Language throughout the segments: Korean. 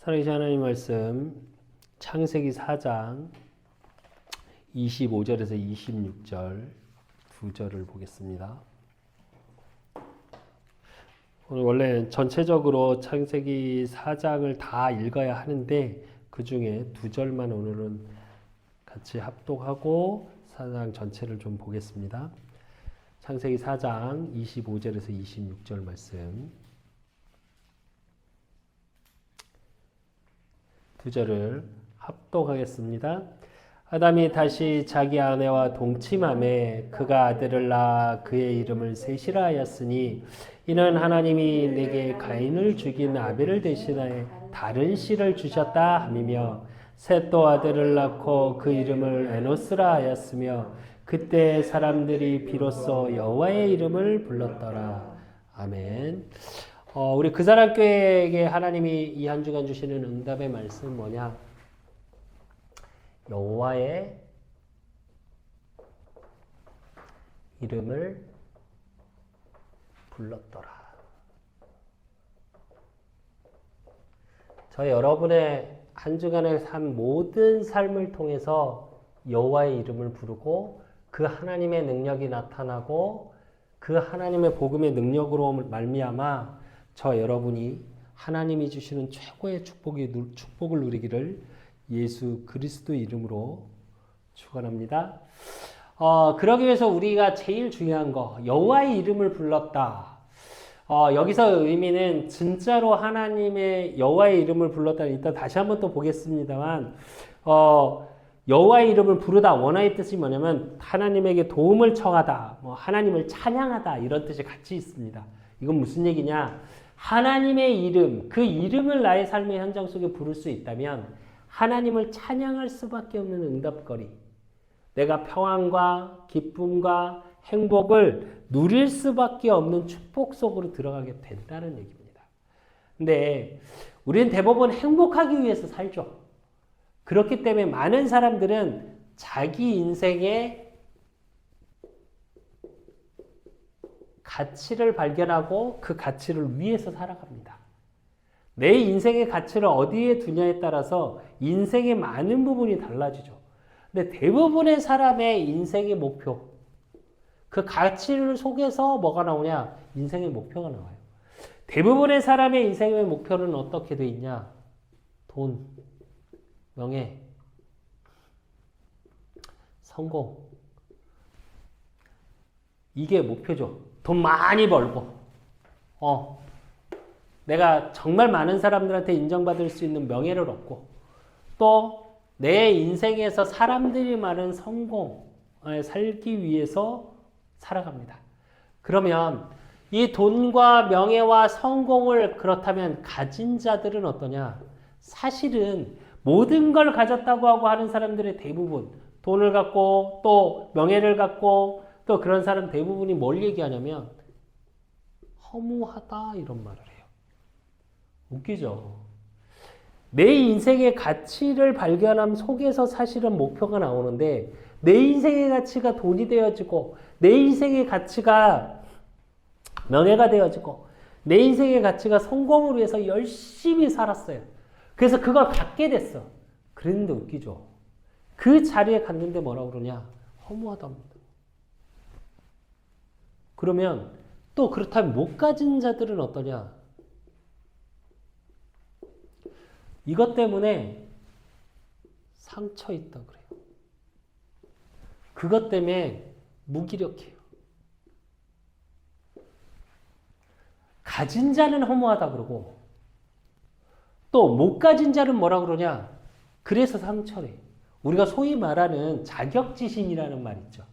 살아계신 하나님 말씀 창세기 4장 25절에서 26절 두 절을 보겠습니다. 오늘 원래 전체적으로 창세기 4장을 다 읽어야 하는데 그 중에 두 절만 오늘은 같이 합독하고 4장 전체를 좀 보겠습니다. 창세기 4장 25절에서 26절 말씀 두 절을 합독하겠습니다. 아담이 다시 자기 아내와 동침하매 그가 아들을 낳아 그의 이름을 셋이라 하였으니 이는 하나님이 내게 가인을 죽인 아벨을 대신하여 다른 씨를 주셨다 함이며 셋 또 아들을 낳고 그 이름을 에노스라 하였으며 그때 사람들이 비로소 여호와의 이름을 불렀더라. 아멘. 우리 그 사람 교회에게 하나님이 이 한 주간 주시는 응답의 말씀은 뭐냐? 여호와의 이름을 불렀더라. 저 여러분의 한 주간에 산 모든 삶을 통해서 여호와의 이름을 부르고 그 하나님의 능력이 나타나고 그 하나님의 복음의 능력으로 말미암아 저 여러분이 하나님이 주시는 최고의 축복을 누리기를 예수 그리스도 이름으로 축원합니다. 그러기 위해서 우리가 제일 중요한 거 여호와의 이름을 불렀다. 여기서 의미는 진짜로 하나님의 여호와의 이름을 불렀다. 일단 다시 한번 또 보겠습니다만 여호와의 이름을 부르다 원어의 뜻이 뭐냐면 하나님에게 도움을 청하다, 하나님을 찬양하다 이런 뜻이 같이 있습니다. 이건 무슨 얘기냐? 하나님의 이름, 그 이름을 나의 삶의 현장 속에 부를 수 있다면 하나님을 찬양할 수밖에 없는 응답거리, 내가 평안과 기쁨과 행복을 누릴 수밖에 없는 축복 속으로 들어가게 된다는 얘기입니다. 근데 우리는 대부분 행복하기 위해서 살죠. 그렇기 때문에 많은 사람들은 자기 인생의 가치를 발견하고 그 가치를 위해서 살아갑니다. 내 인생의 가치를 어디에 두냐에 따라서 인생의 많은 부분이 달라지죠. 근데 대부분의 사람의 인생의 목표, 그 가치를 속에서 뭐가 나오냐? 인생의 목표가 나와요. 대부분의 사람의 인생의 목표는 어떻게 돼 있냐? 돈, 명예, 성공. 이게 목표죠. 돈 많이 벌고, 내가 정말 많은 사람들한테 인정받을 수 있는 명예를 얻고, 또 내 인생에서 사람들이 많은 성공을 살기 위해서 살아갑니다. 그러면 이 돈과 명예와 성공을 그렇다면 가진 자들은 어떠냐? 사실은 모든 걸 가졌다고 하고 하는 사람들의 대부분, 돈을 갖고 또 명예를 갖고 또 그런 사람 대부분이 뭘 얘기하냐면 허무하다 이런 말을 해요. 웃기죠? 내 인생의 가치를 발견함 속에서 사실은 목표가 나오는데 내 인생의 가치가 돈이 되어지고 내 인생의 가치가 명예가 되어지고 내 인생의 가치가 성공을 위해서 열심히 살았어요. 그래서 그걸 갖게 됐어. 그랬는데 웃기죠? 그 자리에 갔는데 뭐라고 그러냐? 허무하답니다. 그러면 또 그렇다면 못 가진 자들은 어떠냐? 이것 때문에 상처 있다 그래요. 그것 때문에 무기력해요. 가진 자는 허무하다 그러고 또 못 가진 자는 뭐라 그러냐? 그래서 상처래. 우리가 소위 말하는 자격지심이라는 말 있죠.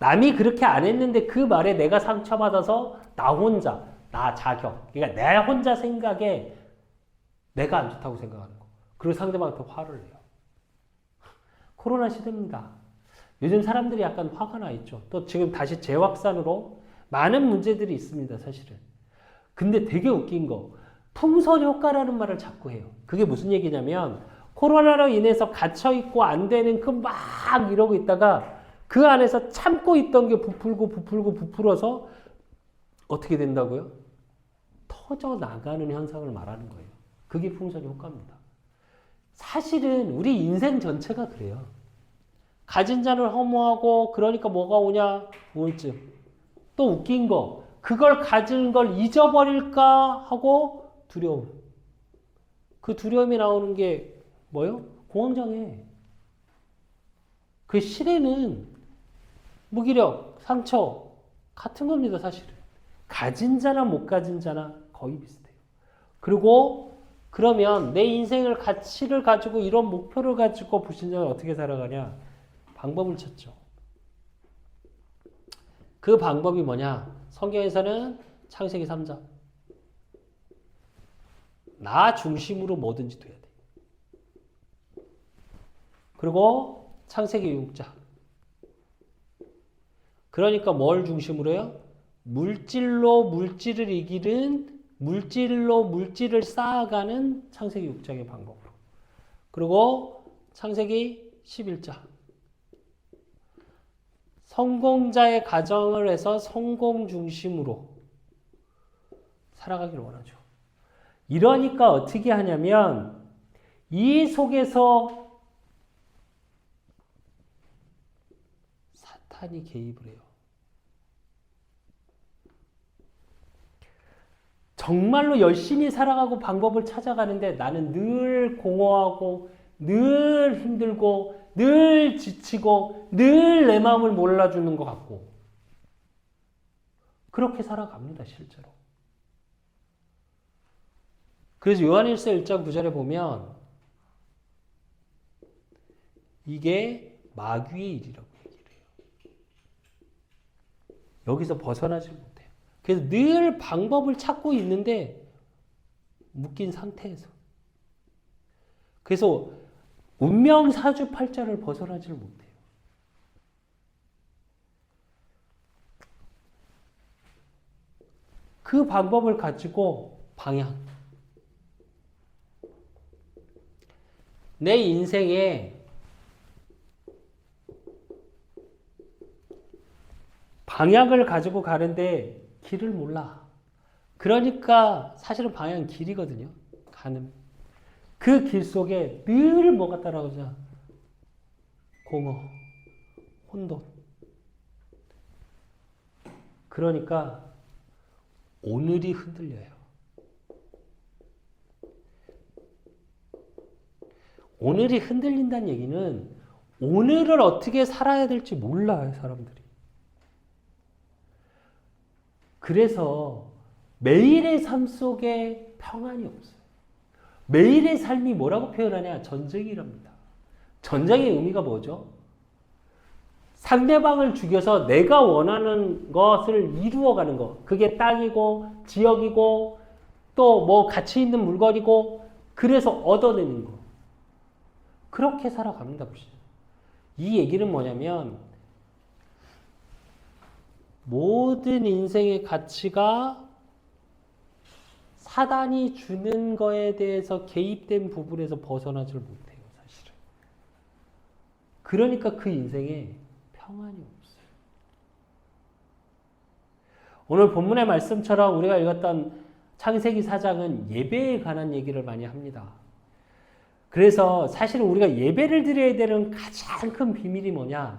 남이 그렇게 안 했는데 그 말에 내가 상처받아서 나 혼자, 나 자격. 그러니까 내 혼자 생각에 내가 안 좋다고 생각하는 거. 그리고 상대방한테 화를 내요. 코로나 시대입니다. 요즘 사람들이 약간 화가 나 있죠. 또 지금 다시 재확산으로 많은 문제들이 있습니다, 사실은. 근데 되게 웃긴 거, 풍선 효과라는 말을 자꾸 해요. 그게 무슨 얘기냐면 코로나로 인해서 갇혀있고 안 되는 그 막 이러고 있다가 그 안에서 참고 있던 게 부풀어서 어떻게 된다고요? 터져 나가는 현상을 말하는 거예요. 그게 풍선 효과입니다. 사실은 우리 인생 전체가 그래요. 가진 자는 허무하고 그러니까 뭐가 오냐? 우울증. 또 웃긴 거. 그걸 가진 걸 잊어버릴까 하고 두려움. 그 두려움이 나오는 게 뭐요? 공황장애. 그 실에는 무기력, 상처 같은 겁니다, 사실은. 가진 자나 못 가진 자나 거의 비슷해요. 그리고 그러면 내 인생을 가치를 가지고 이런 목표를 가지고 불신자는 어떻게 살아가냐? 방법을 찾죠. 그 방법이 뭐냐? 성경에서는 창세기 3장. 나 중심으로 뭐든지 돼야 돼. 그리고 창세기 6장. 그러니까 뭘 중심으로 해요? 물질로 물질을 이기는, 물질로 물질을 쌓아가는 창세기 6장의 방법으로. 그리고 창세기 11장. 성공자의 가정을 해서 성공 중심으로 살아가길 원하죠. 이러니까 어떻게 하냐면 이 속에서 사탄이 개입을 해요. 정말로 열심히 살아가고 방법을 찾아가는데 나는 늘 공허하고 늘 힘들고 늘 지치고 늘 내 마음을 몰라주는 것 같고 그렇게 살아갑니다, 실제로. 그래서 요한일서 1장 9절에 보면 이게 마귀의 일이라고 얘기를 해요. 여기서 벗어나지 못해요. 그래서 늘 방법을 찾고 있는데 묶인 상태에서. 그래서 운명 사주팔자를 벗어나지를 못해요. 그 방법을 가지고 방향. 내 인생에 방향을 가지고 가는데 길을 몰라. 그러니까 사실은 방향은 길이거든요. 가는. 그 길 속에 늘 뭐가 따라오자? 공허, 혼돈. 그러니까 오늘이 흔들려요. 오늘이 흔들린다는 얘기는 오늘을 어떻게 살아야 될지 몰라요, 사람들이. 그래서 매일의 삶 속에 평안이 없어요. 매일의 삶이 뭐라고 표현하냐? 전쟁이랍니다. 전쟁의 의미가 뭐죠? 상대방을 죽여서 내가 원하는 것을 이루어가는 것. 그게 땅이고 지역이고 또 뭐 가치 있는 물건이고 그래서 얻어내는 것. 그렇게 살아갑니다. 이 얘기는 뭐냐면 모든 인생의 가치가 사단이 주는 거에 대해서 개입된 부분에서 벗어나질 못해요, 사실은. 그러니까 그 인생에 평안이 없어요. 오늘 본문의 말씀처럼 우리가 읽었던 창세기 4장은 예배에 관한 얘기를 많이 합니다. 그래서 사실은 우리가 예배를 드려야 되는 가장 큰 비밀이 뭐냐?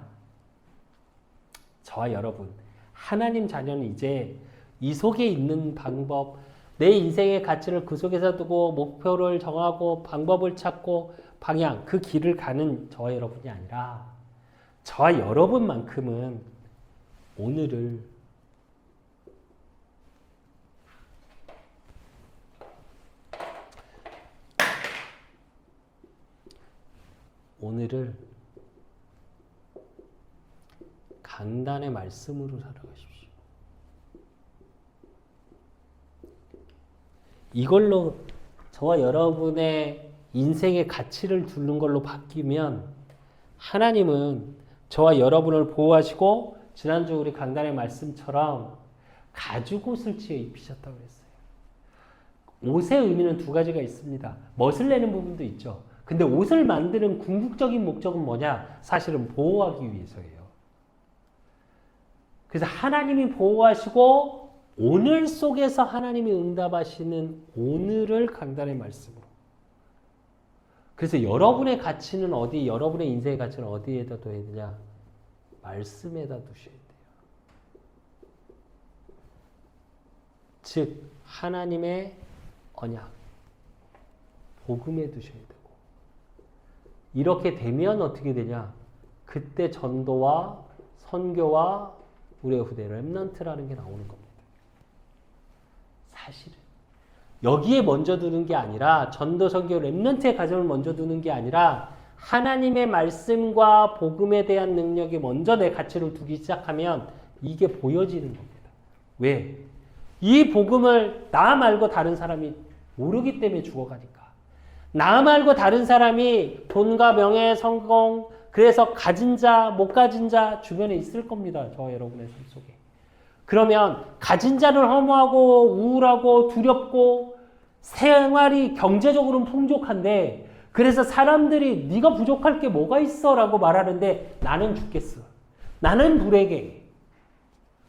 저와 여러분, 하나님 자녀는 이제 이 속에 있는 방법, 내 인생의 가치를 그 속에서 두고 목표를 정하고 방법을 찾고 방향, 그 길을 가는 저와 여러분이 아니라 저와 여러분만큼은 오늘을 강단의 말씀으로 살아가십시오. 이걸로 저와 여러분의 인생의 가치를 두는 걸로 바뀌면 하나님은 저와 여러분을 보호하시고 지난주 우리 강단의 말씀처럼 가죽옷을 지어 입히셨다고 했어요. 옷의 의미는 두 가지가 있습니다. 멋을 내는 부분도 있죠. 근데 옷을 만드는 궁극적인 목적은 뭐냐? 사실은 보호하기 위해서예요. 그래서 하나님이 보호하시고 오늘 속에서 하나님이 응답하시는 오늘을 강단의 말씀으로. 그래서 여러분의 가치는 어디, 여러분의 인생의 가치는 어디에다 둬야 되냐? 말씀에다 두셔야 돼요. 즉 하나님의 언약, 복음에 두셔야 되고, 이렇게 되면 어떻게 되냐? 그때 전도와 선교와 우리의 후대 렘넌트라는 게 나오는 겁니다. 사실은 여기에 먼저 두는 게 아니라, 전도 선교 렘넌트의 가정을 먼저 두는 게 아니라 하나님의 말씀과 복음에 대한 능력이 먼저 내 가치를 두기 시작하면 이게 보여지는 겁니다. 왜? 이 복음을 나 말고 다른 사람이 모르기 때문에 죽어가니까. 나 말고 다른 사람이 돈과 명예, 성공, 그래서 가진 자, 못 가진 자 주변에 있을 겁니다. 저 여러분의 삶 속에. 그러면 가진 자를 허무하고 우울하고 두렵고 생활이 경제적으로는 풍족한데, 그래서 사람들이 네가 부족할 게 뭐가 있어? 라고 말하는데 나는 죽겠어. 나는 불행해.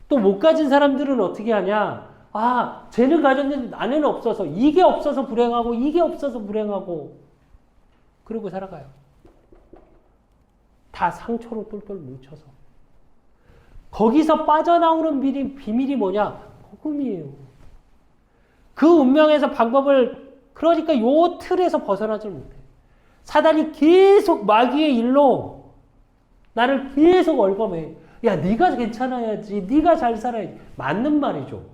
또 못 가진 사람들은 어떻게 하냐? 아, 쟤는 가졌는데 나는 없어서, 이게 없어서 불행하고 이게 없어서 불행하고 그러고 살아가요. 다 상처로 똘똘 뭉쳐서. 거기서 빠져나오는 비밀이 뭐냐? 복음이에요. 그 운명에서 방법을, 그러니까 요 틀에서 벗어나지 못해. 사단이 계속 마귀의 일로 나를 계속 월검해. 야, 네가 괜찮아야지. 네가 잘 살아야지. 맞는 말이죠.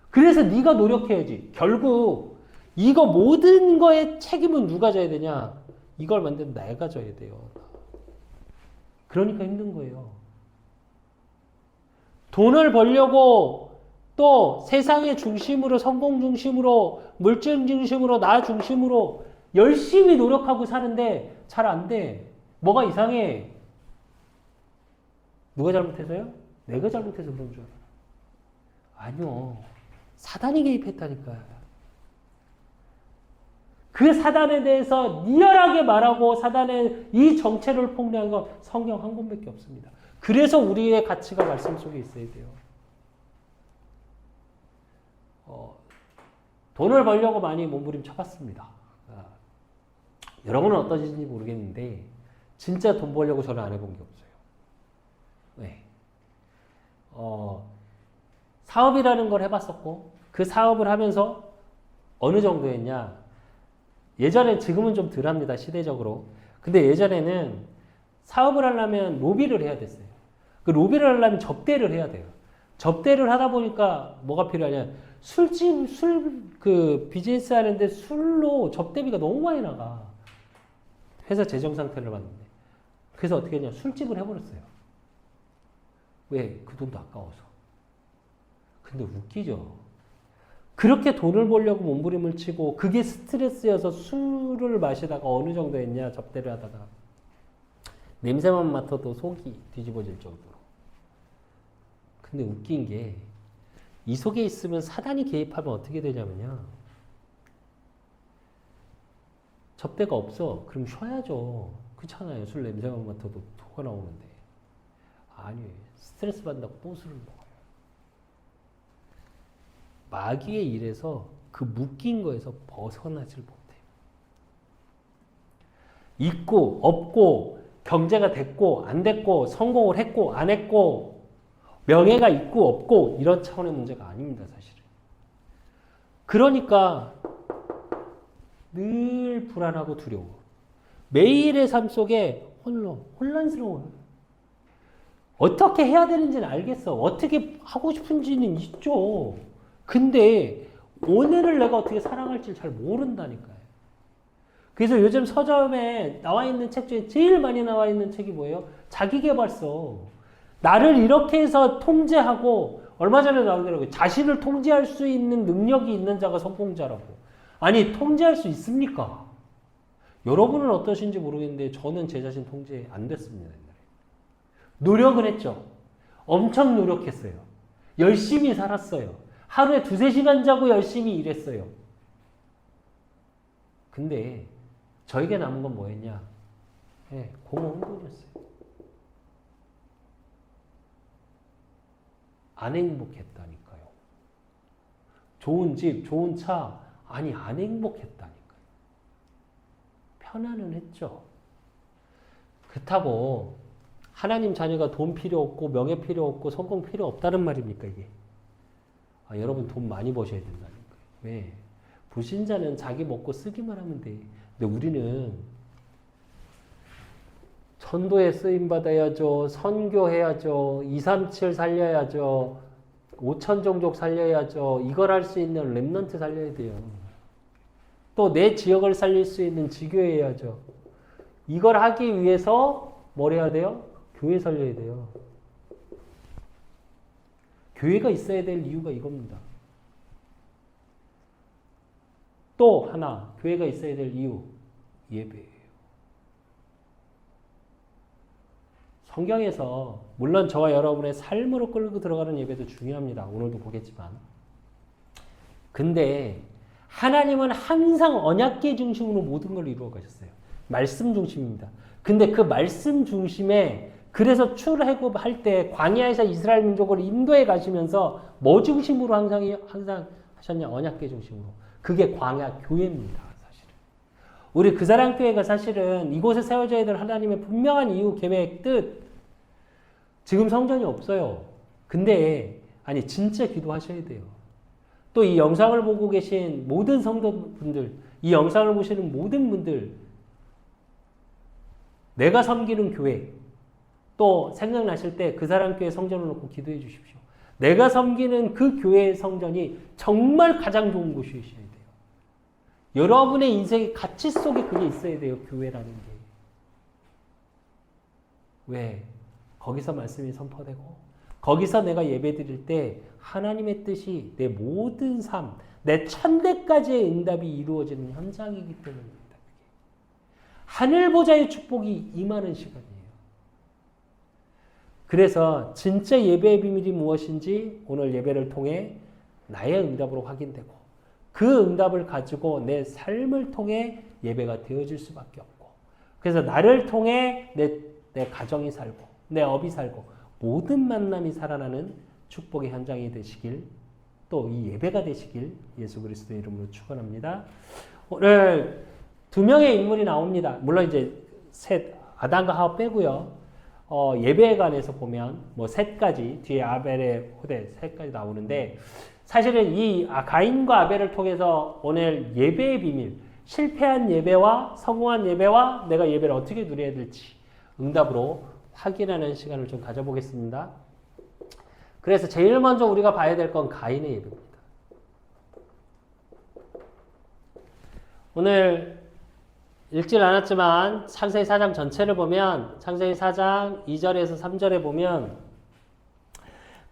그래서 네가 노력해야지. 결국 이거 모든 거의 책임은 누가 져야 되냐? 이걸 만든 내가 져야 돼요. 그러니까 힘든 거예요. 돈을 벌려고 또 세상의 중심으로, 성공 중심으로, 물질 중심으로, 나 중심으로 열심히 노력하고 사는데 잘 안 돼. 뭐가 이상해. 누가 잘못해서요? 내가 잘못해서 그런 줄 알아. 아니요. 사단이 개입했다니까요. 그 사단에 대해서 리얼하게 말하고 사단의 이 정체를 폭로한 건 성경 한 권밖에 없습니다. 그래서 우리의 가치가 말씀 속에 있어야 돼요. 돈을 벌려고 많이 몸부림쳐봤습니다. 여러분은 어떠신지 모르겠는데 진짜 돈 벌려고 저는 안 해본 게 없어요. 네. 사업이라는 걸 해봤었고, 그 사업을 하면서 어느 정도 했냐? 예전엔, 지금은 좀 덜합니다, 시대적으로. 근데 예전에는 사업을 하려면 로비를 해야 됐어요. 그 로비를 하려면 접대를 해야 돼요. 접대를 하다 보니까 뭐가 필요하냐? 비즈니스 하는데 술로 접대비가 너무 많이 나가. 회사 재정 상태를 봤는데. 그래서 어떻게 했냐? 술집을 해버렸어요. 왜? 그 돈도 아까워서. 근데 웃기죠. 그렇게 돈을 벌려고 몸부림을 치고 그게 스트레스여서 술을 마시다가 어느 정도 했냐? 접대를 하다가 냄새만 맡아도 속이 뒤집어질 정도로. 근데 웃긴 게 이 속에 있으면 사단이 개입하면 어떻게 되냐면요. 접대가 없어. 그럼 쉬어야죠. 그렇잖아요. 술 냄새만 맡아도 토가 나오는데. 아니, 스트레스 받는다고 또 술을 먹어요. 마귀의 일에서 그 묶인 거에서 벗어나질 못해요. 있고 없고 경제가 됐고 안 됐고 성공을 했고 안 했고 명예가 있고 없고 이런 차원의 문제가 아닙니다. 사실은. 그러니까 늘 불안하고 두려워. 매일의 삶 속에 혼란스러워요. 어떻게 해야 되는지는 알겠어. 어떻게 하고 싶은지는 있죠. 근데 오늘을 내가 어떻게 살아갈지 잘 모른다니까요. 그래서 요즘 서점에 나와 있는 책 중에 제일 많이 나와 있는 책이 뭐예요? 자기계발서. 나를 이렇게 해서 통제하고, 얼마 전에 나오더라고요. 자신을 통제할 수 있는 능력이 있는 자가 성공자라고. 아니, 통제할 수 있습니까? 여러분은 어떠신지 모르겠는데 저는 제 자신 통제 안 됐습니다. 옛날에. 노력을 했죠. 엄청 노력했어요. 열심히 살았어요. 하루에 2-3시간 자고 열심히 일했어요. 근데 저에게 남은 건 뭐였냐? 고마운 돈이었어요. 안 행복했다니까. 좋은 집, 좋은 차. 아니, 안 행복했다니까요. 편안은 했죠. 그렇다고 하나님 자녀가 돈 필요 없고 명예 필요 없고 성공 필요 없다는 말입니까, 이게? 여러분 돈 많이 버셔야 된다는 거예요. 왜? 불신자는 자기 먹고 쓰기만 하면 돼. 근데 우리는 전도에 쓰임 받아야죠. 선교해야죠. 237 살려야죠. 5천 종족 살려야죠. 이걸 할 수 있는 렘넌트 살려야 돼요. 또 내 지역을 살릴 수 있는 지교해야죠. 이걸 하기 위해서 뭘 해야 돼요? 교회 살려야 돼요. 교회가 있어야 될 이유가 이겁니다. 또 하나, 교회가 있어야 될 이유, 예배예요. 성경에서 물론 저와 여러분의 삶으로 끌고 들어가는 예배도 중요합니다. 오늘도 보겠지만. 근데 하나님은 항상 언약궤 중심으로 모든 걸 이루어 가셨어요. 말씀 중심입니다. 근데 그 말씀 중심에 그래서 출애굽할 때 광야에서 이스라엘 민족을 인도해 가시면서 뭐 중심으로 항상 하셨냐? 언약궤 중심으로. 그게 광야 교회입니다. 사실은. 우리 그 사랑 교회가 사실은 이곳에 세워져야 될 하나님의 분명한 이유, 계획, 뜻. 지금 성전이 없어요. 근데 아니 진짜 기도하셔야 돼요. 또 이 영상을 보고 계신 모든 성도분들, 이 영상을 보시는 모든 분들, 내가 섬기는 교회, 또 생각나실 때 그 사람 교회 성전을 놓고 기도해 주십시오. 내가 섬기는 그 교회의 성전이 정말 가장 좋은 곳이셔야 돼요. 여러분의 인생의 가치 속에 그게 있어야 돼요. 교회라는 게. 왜? 거기서 말씀이 선포되고 거기서 내가 예배 드릴 때 하나님의 뜻이 내 모든 삶, 내 천대까지의 응답이 이루어지는 현장이기 때문입니다. 하늘 보좌의 축복이 임하는 시간이에요. 그래서 진짜 예배의 비밀이 무엇인지 오늘 예배를 통해 나의 응답으로 확인되고 그 응답을 가지고 내 삶을 통해 예배가 되어질 수밖에 없고 그래서 나를 통해 내 가정이 살고 내 업이 살고 모든 만남이 살아나는 축복의 현장이 되시길 또 이 예배가 되시길 예수 그리스도의 이름으로 축원합니다. 오늘 두 명의 인물이 나옵니다. 물론 이제 셋 아담과 하와 빼고요. 예배관에서 보면 뭐 셋까지 뒤에 아벨의 후대 셋까지 나오는데 사실은 이 가인과 아벨을 통해서 오늘 예배의 비밀, 실패한 예배와 성공한 예배와 내가 예배를 어떻게 누려야 될지 응답으로 확인하는 시간을 좀 가져보겠습니다. 그래서 제일 먼저 우리가 봐야 될 건 가인의 예배입니다. 오늘 읽질 않았지만 창세기 4장 전체를 보면 창세기 4장 2절에서 3절에 보면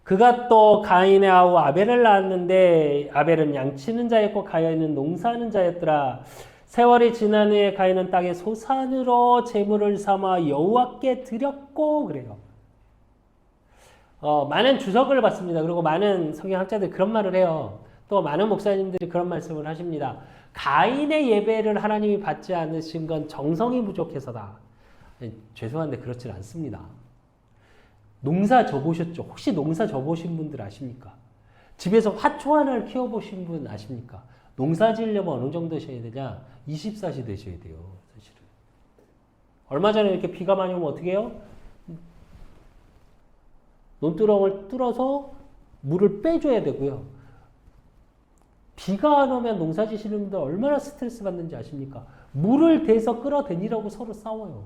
그가 또 가인의 아우 아벨을 낳았는데 아벨은 양치는 자였고 가인은 농사하는 자였더라. 세월이 지난 후에 가인은 땅의 소산으로 제물을 삼아 여호와께 드렸고 그래요. 많은 주석을 봤습니다. 그리고 많은 성경학자들이 그런 말을 해요. 또 많은 목사님들이 그런 말씀을 하십니다. 가인의 예배를 하나님이 받지 않으신 건 정성이 부족해서다. 죄송한데 그렇진 않습니다. 농사 져보셨죠? 혹시 농사 져보신 분들 아십니까? 집에서 화초 하나를 키워보신 분 아십니까? 농사 지으려면 어느 정도 되셔야 되냐? 24시 되셔야 돼요. 사실은. 얼마 전에 이렇게 비가 많이 오면 어떻게 해요? 논두렁을 뚫어서 물을 빼줘야 되고요. 비가 안 오면 농사 지시는 분들 얼마나 스트레스 받는지 아십니까? 물을 대서 끌어다니라고 서로 싸워요.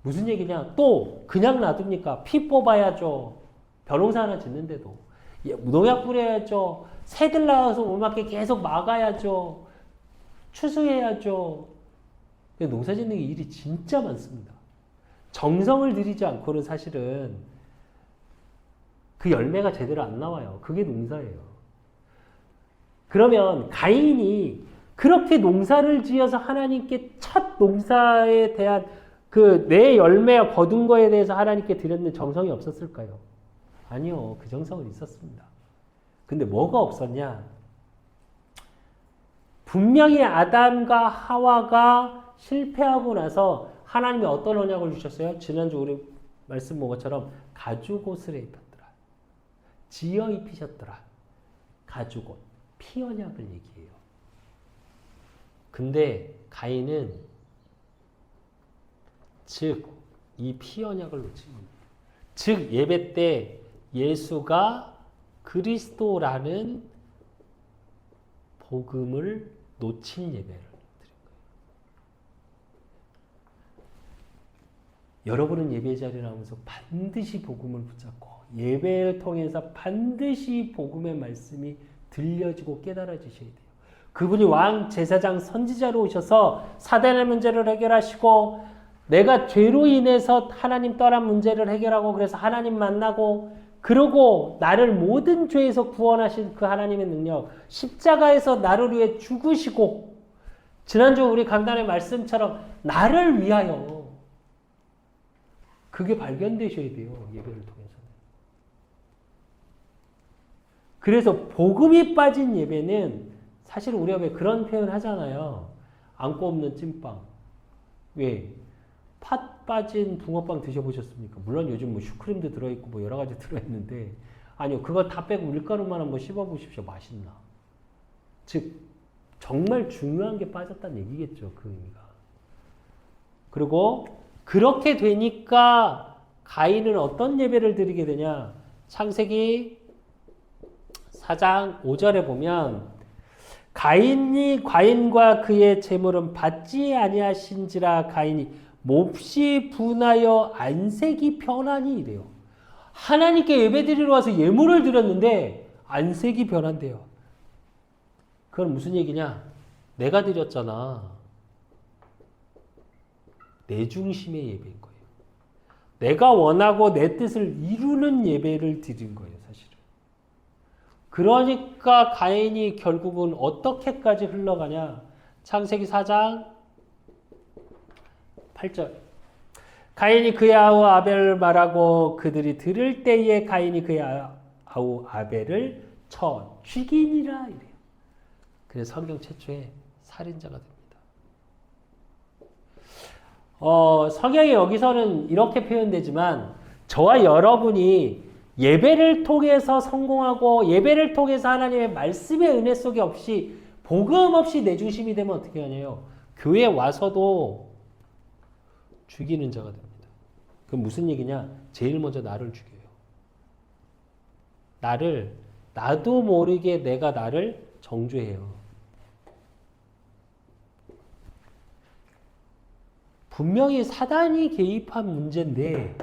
무슨 얘기냐? 또 그냥 놔둡니까? 피 뽑아야죠. 벼농사 하나 짓는데도. 농약 뿌려야죠. 새들 나와서 못 맞게 계속 막아야죠. 추수해야죠. 농사 짓는 게 일이 진짜 많습니다. 정성을 들이지 않고는 사실은 그 열매가 제대로 안 나와요. 그게 농사예요. 그러면 가인이 그렇게 농사를 지어서 하나님께 첫 농사에 대한 그 내 열매와 거둔 거에 대해서 하나님께 드렸는 정성이 없었을까요? 아니요. 그 정성은 있었습니다. 근데 뭐가 없었냐? 분명히 아담과 하와가 실패하고 나서 하나님이 어떤 언약을 주셨어요? 지난주 우리 말씀 본 것처럼 가죽옷을 입혔더라. 지어 입히셨더라. 가죽옷, 피 언약을 얘기해요. 근데 가인은 즉 이 피 언약을 놓친 겁니다. 즉 예배 때 예수가 그리스도라는 복음을 놓친 예배를 드린 거예요. 여러분은 예배 자리에 나오면서 반드시 복음을 붙잡고 예배를 통해서 반드시 복음의 말씀이 들려지고 깨달아지셔야 돼요. 그분이 왕, 제사장, 선지자로 오셔서 사단의 문제를 해결하시고 내가 죄로 인해서 하나님 떠난 문제를 해결하고 그래서 하나님 만나고 그러고 나를 모든 죄에서 구원하신 그 하나님의 능력, 십자가에서 나를 위해 죽으시고 지난주 우리 강단의 말씀처럼 나를 위하여 그게 발견되셔야 돼요. 예배를 통해서는. 그래서 복음이 빠진 예배는 사실 우리가 왜 그런 표현 하잖아요. 안고 없는 찐빵. 왜? 팥 빠진 붕어빵 드셔보셨습니까? 물론 요즘 뭐 슈크림도 들어있고 뭐 여러 가지 들어있는데 아니요. 그거 다 빼고 밀가루만 한번 씹어보십시오. 맛있나? 즉 정말 중요한 게 빠졌다는 얘기겠죠. 그 의미가. 그리고 그렇게 되니까 가인은 어떤 예배를 드리게 되냐? 창세기 4장 5절에 보면 가인과 그의 재물은 받지 아니하신지라 가인이 몹시 분하여 안색이 변하니 이래요. 하나님께 예배드리러 와서 예물을 드렸는데 안색이 변한대요. 그건 무슨 얘기냐? 내가 드렸잖아. 내 중심의 예배인 거예요. 내가 원하고 내 뜻을 이루는 예배를 드린 거예요, 사실은. 그러니까 가인이 결국은 어떻게까지 흘러가냐? 창세기 4장 8절. 가인이 그의 아우 아벨을 말하고 그들이 들을 때에 가인이 그의 아우 아벨을 쳐 죽이니라 이래요. 그래서 성경 최초의 살인자가 됩니다. 성경이 여기서는 이렇게 표현되지만 저와 여러분이 예배를 통해서 성공하고 예배를 통해서 하나님의 말씀의 은혜 속에 없이 복음 없이 내 중심이 되면 어떻게 하냐요? 교회에 와서도 죽이는 자가 됩니다. 그럼 무슨 얘기냐? 제일 먼저 나를 죽여요. 나도 모르게 내가 나를 정죄해요. 분명히 사단이 개입한 문제인데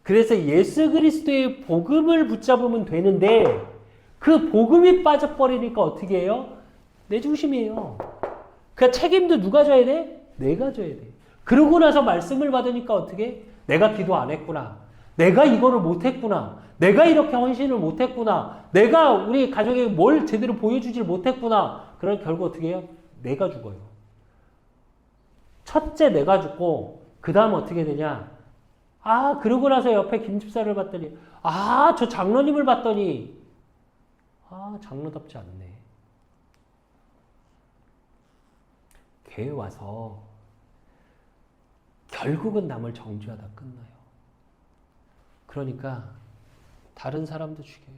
그래서 예수 그리스도의 복음을 붙잡으면 되는데 그 복음이 빠져버리니까 어떻게 해요? 내 중심이에요. 그 책임도 누가 져야 돼? 내가 져야 돼. 그러고 나서 말씀을 받으니까 어떻게? 내가 기도 안 했구나. 내가 이거를 못했구나. 내가 이렇게 헌신을 못했구나. 내가 우리 가족에게 뭘 제대로 보여주질 못했구나. 그럼 결국 어떻게 해요? 내가 죽어요. 첫째 내가 죽고 그 다음 어떻게 되냐? 그러고 나서 옆에 김집사를 봤더니 저 장로님을 봤더니 장로답지 않네. 교회 와서 결국은 남을 정죄하다 끝나요. 그러니까 다른 사람도 죽여요.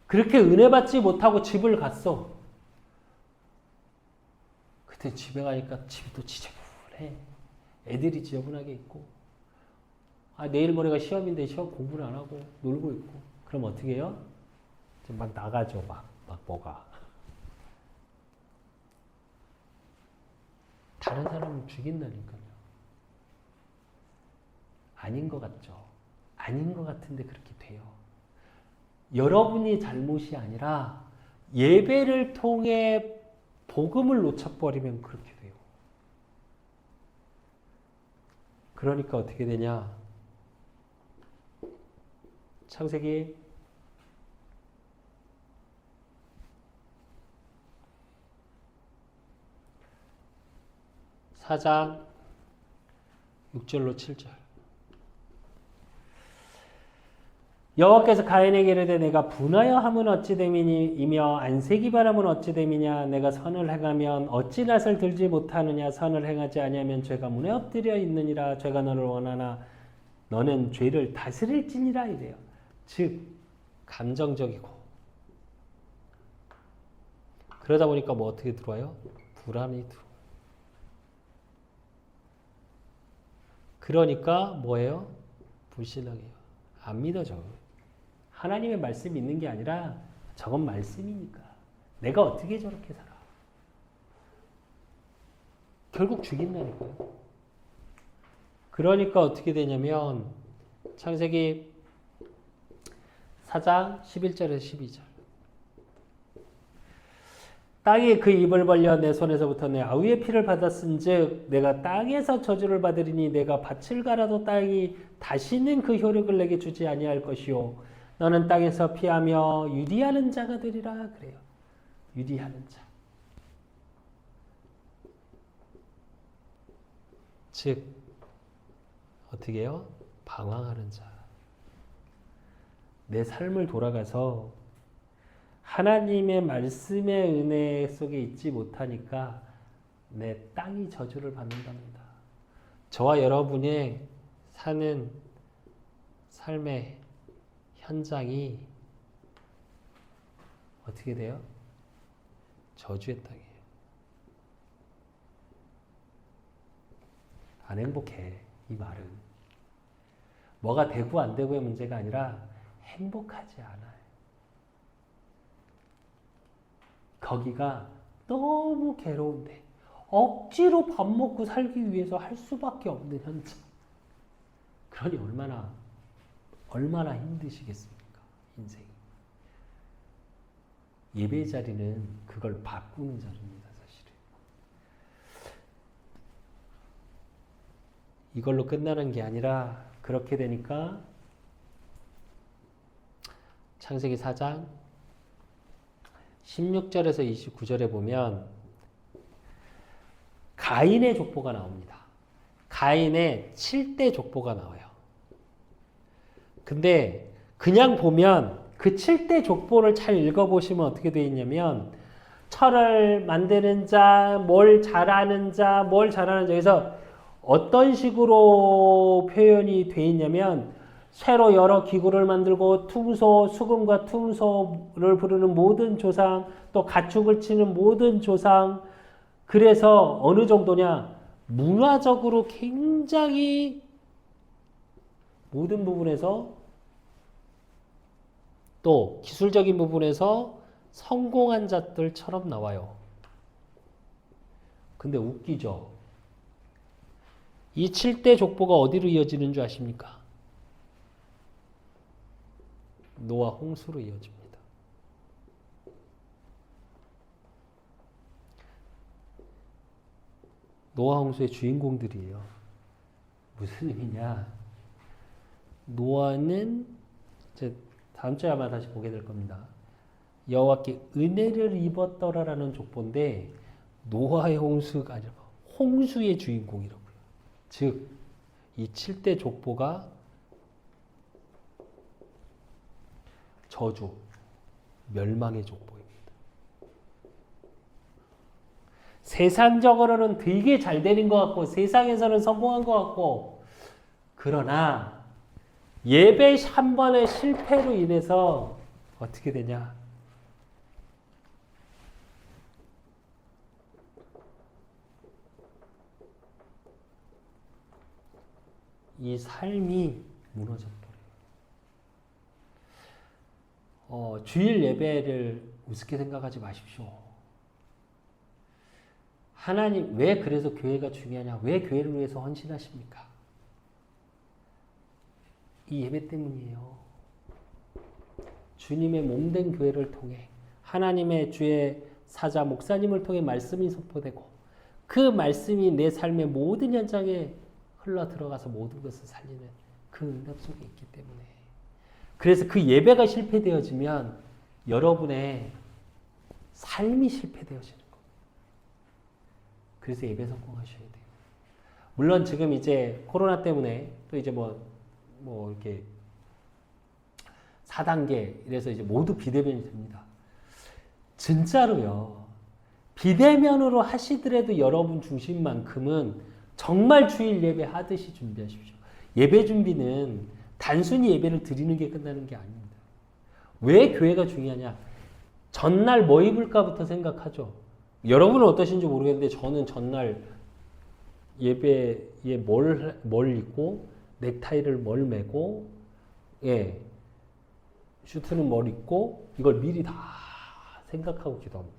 그렇게 은혜 받지 못하고 집을 갔어. 그때 집에 가니까 집이 또 지저분해. 애들이 지저분하게 있고 내일 모레가 시험인데 시험 공부를 안 하고 놀고 있고 그럼 어떻게 해요? 막 나가죠. 막 뭐가 다른 사람을 죽인다니까요. 아닌 것 같죠. 아닌 것 같은데 그렇게 돼요. 여러분이 잘못이 아니라 예배를 통해 복음을 놓쳐버리면 그렇게 돼요. 그러니까 어떻게 되냐? 창세기 4장 6절로 7절. 여호와께서 가인에게 이르되 내가 분하여 함은 어찌 됨이며 안색이 바람은 어찌 됨이냐? 내가 선을 행하면 어찌 낯을 들지 못하느냐? 선을 행하지 아니하면 죄가 문에 엎드려 있느니라. 죄가 너를 원하나 너는 죄를 다스릴지니라 이래요. 즉 감정적이고 그러다 보니까 뭐 어떻게 들어와요? 불안이 들어와요. 그러니까 뭐예요? 불신앙이에요. 안 믿어져. 하나님의 말씀이 있는 게 아니라 저건 말씀이니까. 내가 어떻게 저렇게 살아? 결국 죽인다니까요. 그러니까 어떻게 되냐면 창세기 4장 11절에서 12절. 땅이 그 입을 벌려 내 손에서부터 내 아우의 피를 받았은즉 내가 땅에서 저주를 받으리니 내가 밭을 갈아도 땅이 다시는 그 효력을 내게 주지 아니할 것이요 너는 땅에서 피하며 유리하는 자가 되리라 그래요. 유리하는 자. 즉 어떻게 해요? 방황하는 자. 내 삶을 돌아가서 하나님의 말씀의 은혜 속에 있지 못하니까 내 땅이 저주를 받는답니다. 저와 여러분의 사는 삶의 현장이 어떻게 돼요? 저주의 땅이에요. 안 행복해, 이 말은. 뭐가 되고 안 되고의 문제가 아니라 행복하지 않아요. 거기가 너무 괴로운데 억지로 밥 먹고 살기 위해서 할 수밖에 없는 현장. 그러니 얼마나 힘드시겠습니까? 인생이. 예배 자리는 그걸 바꾸는 자리입니다. 사실은. 이걸로 끝나는 게 아니라 그렇게 되니까 창세기 4장 16절에서 29절에 보면 가인의 족보가 나옵니다. 가인의 7대 족보가 나와요. 근데 그냥 보면 그 7대 족보를 잘 읽어보시면 어떻게 되어 있냐면 철을 만드는 자, 뭘 잘하는 자, 그래서 어떤 식으로 표현이 되어 있냐면 쇠로 여러 기구를 만들고 퉁소, 수금과 퉁소를 부르는 모든 조상, 또 가축을 치는 모든 조상. 그래서 어느 정도냐? 문화적으로 굉장히 모든 부분에서 또 기술적인 부분에서 성공한 자들처럼 나와요. 근데 웃기죠? 이 7대 족보가 어디로 이어지는 줄 아십니까? 노아 홍수로 이어집니다. 노아 홍수의 주인공들이에요. 무슨 의미냐? 노아는 이제 다음 주에 아마 다시 보게 될 겁니다. 여호와께 은혜를 입었더라라는 족보인데 노아의 홍수가 아니라 홍수의 주인공이라고요. 즉, 이 7대 족보가 저주, 멸망의 족보입니다. 세상적으로는 되게 잘 되는 것 같고 세상에서는 성공한 것 같고 그러나 예배 한 번의 실패로 인해서 어떻게 되냐? 이 삶이 무너졌다. 주일 예배를 우습게 생각하지 마십시오. 하나님, 왜 그래서 교회가 중요하냐? 왜 교회를 위해서 헌신하십니까? 이 예배 때문이에요. 주님의 몸된 교회를 통해 하나님의 주의 사자 목사님을 통해 말씀이 선포되고 그 말씀이 내 삶의 모든 현장에 흘러 들어가서 모든 것을 살리는 그 응답 속에 있기 때문에 그래서 그 예배가 실패되어지면 여러분의 삶이 실패되어지는 거예요. 그래서 예배 성공하셔야 돼요. 물론 지금 이제 코로나 때문에 또 이제 뭐 이렇게 4단계 이래서 이제 모두 비대면이 됩니다. 진짜로요. 비대면으로 하시더라도 여러분 중심만큼은 정말 주일 예배 하듯이 준비하십시오. 예배 준비는 단순히 예배를 드리는 게 끝나는 게 아닙니다. 왜 교회가 중요하냐? 전날 뭐 입을까부터 생각하죠. 여러분은 어떠신지 모르겠는데 저는 전날 예배에 뭘 입고 넥타이를 뭘 매고 예 슈트는 뭘 입고 이걸 미리 다 생각하고 기도합니다.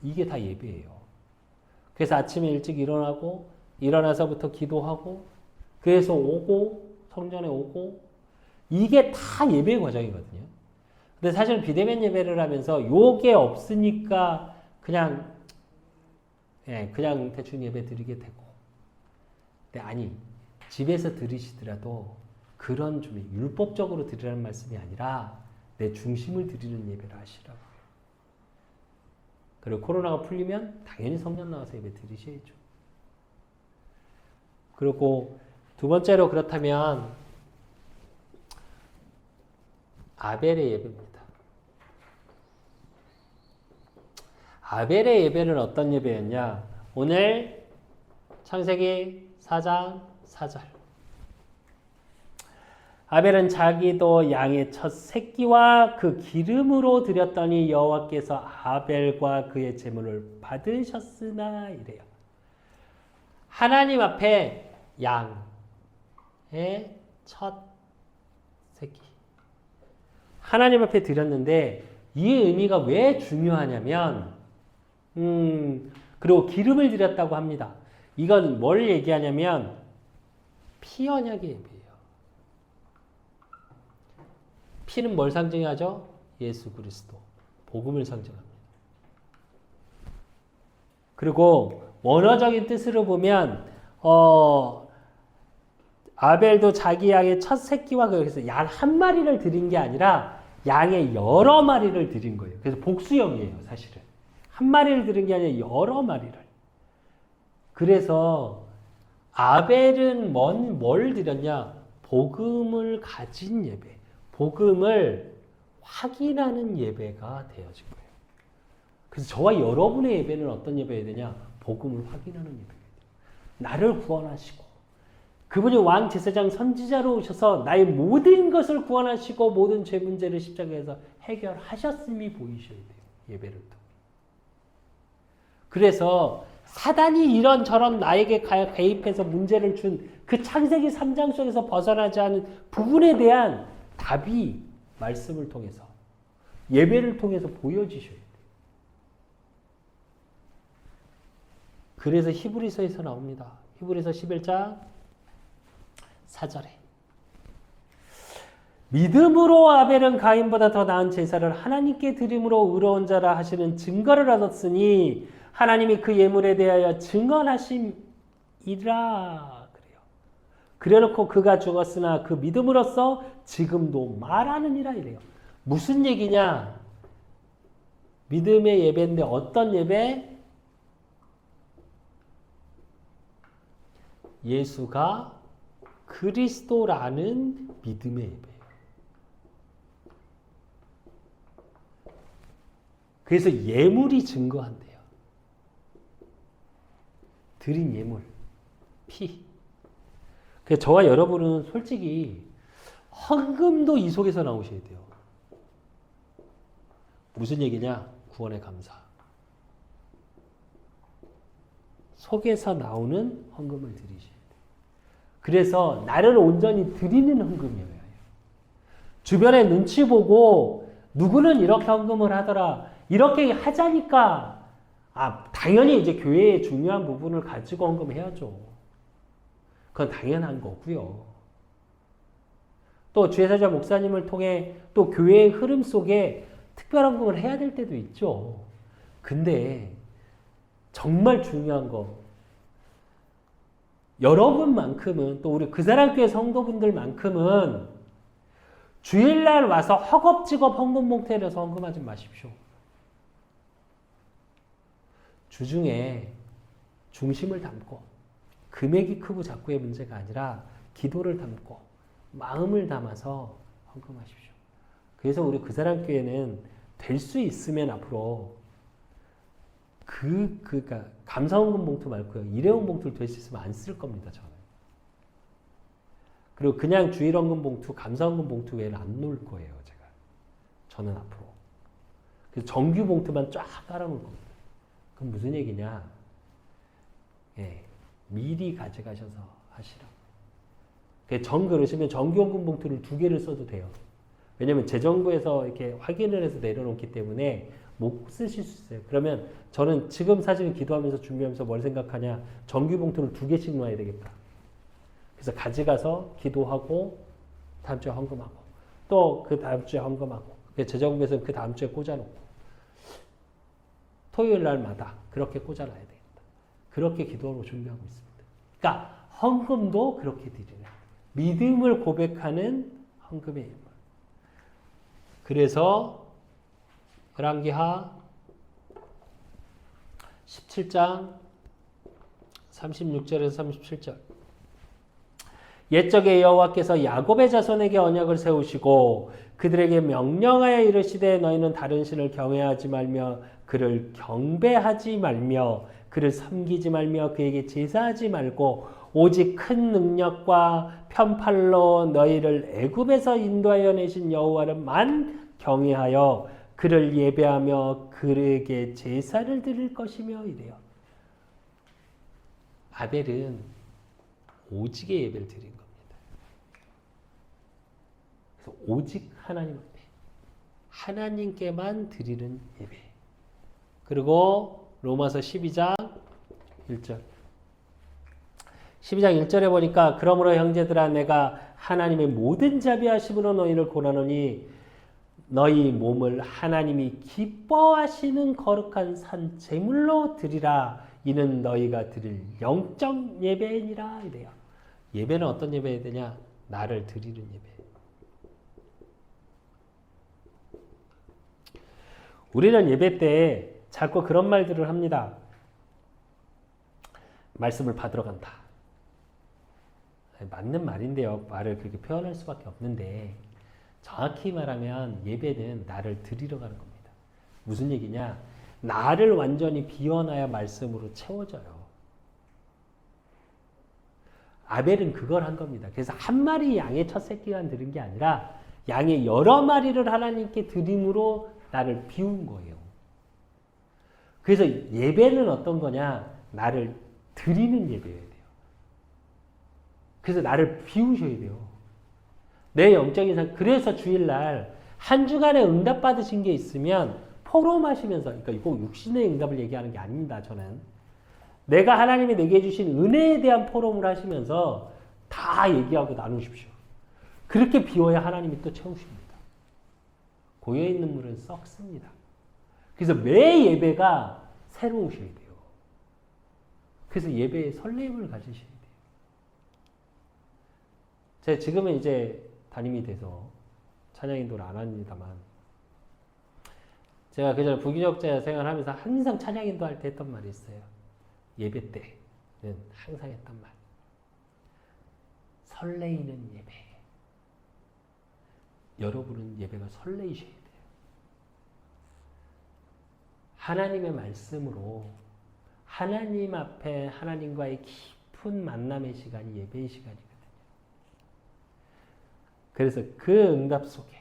이게 다 예배예요. 그래서 아침에 일찍 일어나서부터 기도하고 그래서 오고 성전에 오고 이게 다 예배의 과정이거든요. 근데 사실 비대면 예배를 하면서 요게 없으니까 그냥 대충 예배 드리게 되고. 근데 아니 집에서 드리시더라도 그런 좀 율법적으로 드리라는 말씀이 아니라 내 중심을 드리는 예배를 하시라고요. 그리고 코로나가 풀리면 당연히 성전 나와서 예배 드리셔야죠. 그리고 두 번째로 그렇다면 아벨의 예배입니다. 아벨의 예배는 어떤 예배였냐? 오늘 창세기 4장 4절. 아벨은 자기도 양의 첫 새끼와 그 기름으로 드렸더니 여호와께서 아벨과 그의 제물을 받으셨으나 이래요. 하나님 앞에 양의 첫 새끼. 하나님 앞에 드렸는데 이 의미가 왜 중요하냐면 그리고 기름을 드렸다고 합니다. 이건 뭘 얘기하냐면 피 언약의 예배예요. 피는 뭘 상징하죠? 예수 그리스도, 복음을 상징합니다. 그리고 원어적인 뜻으로 보면 아벨도 자기 양의 첫 새끼와 그래서 양 한 마리를 드린 게 아니라 양의 여러 마리를 드린 거예요. 그래서 복수형이에요, 사실은. 한 마리를 드린 게 아니라 여러 마리를. 그래서 아벨은 뭘 드렸냐? 복음을 가진 예배, 복음을 확인하는 예배가 되어진 거예요. 그래서 저와 여러분의 예배는 어떤 예배여야 되냐? 복음을 확인하는 예배가 돼요. 나를 구원하시고 그분이 왕 제사장 선지자로 오셔서 나의 모든 것을 구원하시고 모든 죄 문제를 십자가에서 해결하셨음이 보이셔야 돼요. 예배를 통해. 그래서 사단이 이런저런 나에게 개입해서 문제를 준 그 창세기 3장 속에서 벗어나지 않은 부분에 대한 답이 말씀을 통해서 예배를 통해서 보여지셔야 돼요. 그래서 히브리서에서 나옵니다. 히브리서 11장 4절에 믿음으로 아벨은 가인보다 더 나은 제사를 하나님께 드림으로 의로운 자라 하시는 증거를 얻었으니 하나님이 그 예물에 대하여 증언하심이라 그래요. 그래놓고 그가 죽었으나 그 믿음으로써 지금도 말하느니라 이래요. 무슨 얘기냐? 믿음의 예배인데 어떤 예배? 예수가 그리스도라는 믿음의 예배예요. 그래서 예물이 증거한대요. 드린 예물, 피. 그래서 저와 여러분은 솔직히 헌금도 이 속에서 나오셔야 돼요. 무슨 얘기냐? 구원의 감사. 속에서 나오는 헌금을 드리셔야 돼요. 그래서 나를 온전히 드리는 헌금이어야 해요. 주변에 눈치 보고 누구는 이렇게 헌금을 하더라. 이렇게 하자니까 당연히 이제 교회의 중요한 부분을 가지고 헌금해야죠. 그건 당연한 거고요. 또 주회사자 목사님을 통해 또 교회의 흐름 속에 특별 헌금을 해야 될 때도 있죠. 근데 정말 중요한 거 여러분만큼은 또 우리 그사랑교회 성도분들만큼은 주일날 와서 허겁지겁 헌금 봉투에 넣어서 헌금하지 마십시오. 주중에 중심을 담고 금액이 크고 작고의 문제가 아니라 기도를 담고 마음을 담아서 헌금하십시오. 그래서 우리 그사랑교회는 될 수 있으면 앞으로 그러니까 감사헌금 봉투 말고요. 일회용 봉투를 될 수 있으면 안 쓸 겁니다. 저는. 그리고 그냥 주일헌금 봉투, 감사헌금 봉투 외에는 안 놓을 거예요. 제가. 저는 앞으로. 그래서 정규 봉투만 쫙 깔아놓은 겁니다. 그럼 무슨 얘기냐? 예, 미리 가져가셔서 하시라고. 그러시면 정기연금 봉투를 2개를 써도 돼요. 왜냐면 재정부에서 이렇게 확인을 해서 내려놓기 때문에 못 쓰실 수 있어요. 그러면 저는 지금 사실은 기도하면서 준비하면서 뭘 생각하냐? 정규 봉투를 2개씩 놔야 되겠다. 그래서 가져가서 기도하고 다음 주에 헌금하고 또 그 다음 주에 헌금하고 재정부에서는 그 다음 주에 꽂아놓고 토요일 날마다 그렇게 꽂아놔야 되겠다. 그렇게 기도하고 준비하고 있습니다. 그러니까 헌금도 그렇게 드리는 믿음을 고백하는 헌금의 인물. 그래서 열왕기하 17장 36절에서 37절 옛적에 여호와께서 야곱의 자손에게 언약을 세우시고 그들에게 명령하여 이르시되 너희는 다른 신을 경외하지 말며 그를 경배하지 말며 그를 섬기지 말며 그에게 제사하지 말고 오직 큰 능력과 편팔로 너희를 애굽에서 인도하여 내신 여호와를만 경외하여 그를 예배하며 그에게 제사를 드릴 것이며 이래요. 아벨은 오직의 예배를 드린 겁니다. 그래서 오직 하나님 앞에 하나님께만 드리는 예배. 그리고 로마서 12장 1절 12장 1절에 보니까 그러므로 형제들아 내가 하나님의 모든 자비하심으로 너희를 고라노니 너희 몸을 하나님이 기뻐하시는 거룩한 산 제물로 드리라. 이는 너희가 드릴 영적 예배니라 이래요. 예배는 어떤 예배해야 되냐? 나를 드리는 예배. 우리는 예배 때 자꾸 그런 말들을 합니다. 말씀을 받으러 간다. 맞는 말인데요. 말을 그렇게 표현할 수밖에 없는데 정확히 말하면 예배는 나를 드리러 가는 겁니다. 무슨 얘기냐? 나를 완전히 비워놔야 말씀으로 채워져요. 아벨은 그걸 한 겁니다. 그래서 한 마리 양의 첫 새끼만 드린 게 아니라 양의 여러 마리를 하나님께 드림으로 나를 비운 거예요. 그래서 예배는 어떤 거냐? 나를 드리는 예배여야 돼요. 그래서 나를 비우셔야 돼요. 내 영적인 삶. 그래서 주일날 한 주간에 응답 받으신 게 있으면 포럼하시면서, 그러니까 이거 육신의 응답을 얘기하는 게 아닙니다. 저는 내가 하나님이 내게 주신 은혜에 대한 포럼을 하시면서 다 얘기하고 나누십시오. 그렇게 비워야 하나님이 또 채우십니다. 고여있는 물은 썩습니다. 그래서 매 예배가 새로우셔야 돼요. 그래서 예배에 설렘을 가지셔야 돼요. 제가 지금은 이제 담임이 돼서 찬양 인도를 안 합니다만 제가 그전에 부기적자 생활하면서 항상 찬양 인도할 때 했던 말이 있어요. 예배 때는 항상 했던 말. 설레이는 예배. 여러분은 예배가 설레이셔야 돼요. 하나님의 말씀으로 하나님 앞에 하나님과의 깊은 만남의 시간이 예배의 시간이거든요. 그래서 그 응답 속에